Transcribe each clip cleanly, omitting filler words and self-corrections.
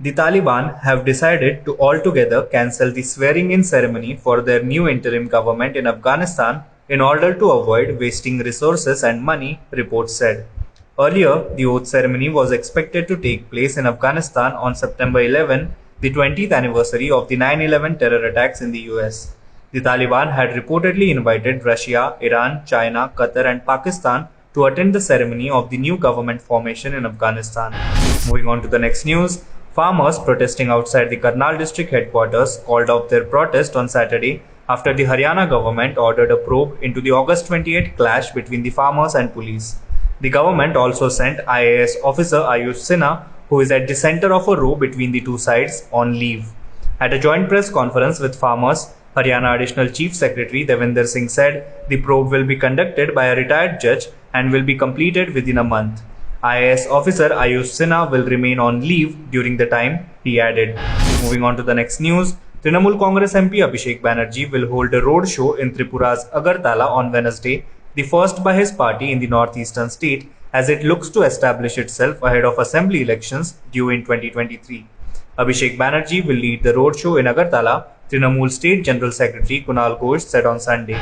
The Taliban have decided to altogether cancel the swearing-in ceremony for their new interim government in Afghanistan in order to avoid wasting resources and money, reports said. Earlier, the oath ceremony was expected to take place in Afghanistan on September 11, the 20th anniversary of the 9/11 terror attacks in the US. The Taliban had reportedly invited Russia, Iran, China, Qatar, and Pakistan to attend the ceremony of the new government formation in Afghanistan. Moving on to the next news. Farmers protesting outside the Karnal district headquarters called off their protest on Saturday after the Haryana government ordered a probe into the August 28 clash between the farmers and police. The government also sent IAS officer Ayush Sinha, who is at the center of a row between the two sides, on leave. At a joint press conference with farmers, Haryana Additional Chief Secretary Devinder Singh said the probe will be conducted by a retired judge and will be completed within a month. IAS officer Ayush Sinha will remain on leave during the time, he added. Moving on to the next news, Trinamool Congress MP Abhishek Banerjee will hold a road show in Tripura's Agartala on Wednesday, the first by his party in the northeastern state, as it looks to establish itself ahead of assembly elections due in 2023. Abhishek Banerjee will lead the roadshow in Agartala, Trinamool State General Secretary Kunal Ghosh said on Sunday.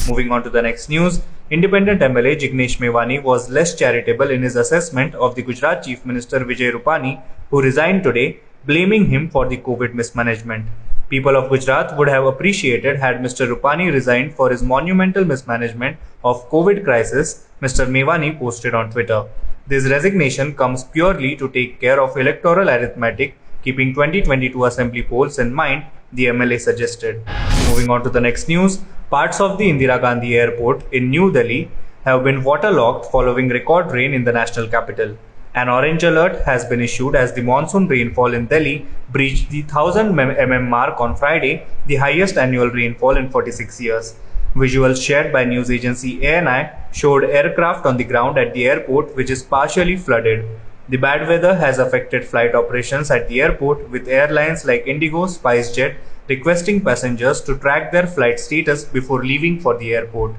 Moving on to the next news, Independent MLA Jignesh Mevani was less charitable in his assessment of the Gujarat Chief Minister Vijay Rupani, who resigned today, blaming him for the COVID mismanagement. People of Gujarat would have appreciated had Mr. Rupani resigned for his monumental mismanagement of COVID crisis, Mr. Mevani posted on Twitter. This resignation comes purely to take care of electoral arithmetic, keeping 2022 assembly polls in mind, the MLA suggested. Moving on to the next news, parts of the Indira Gandhi Airport in New Delhi have been waterlogged following record rain in the national capital. An orange alert has been issued as the monsoon rainfall in Delhi breached the 1000 mm mark on Friday, the highest annual rainfall in 46 years. Visuals shared by news agency ANI showed aircraft on the ground at the airport which is partially flooded. The bad weather has affected flight operations at the airport, with airlines like Indigo, SpiceJet requesting passengers to track their flight status before leaving for the airport.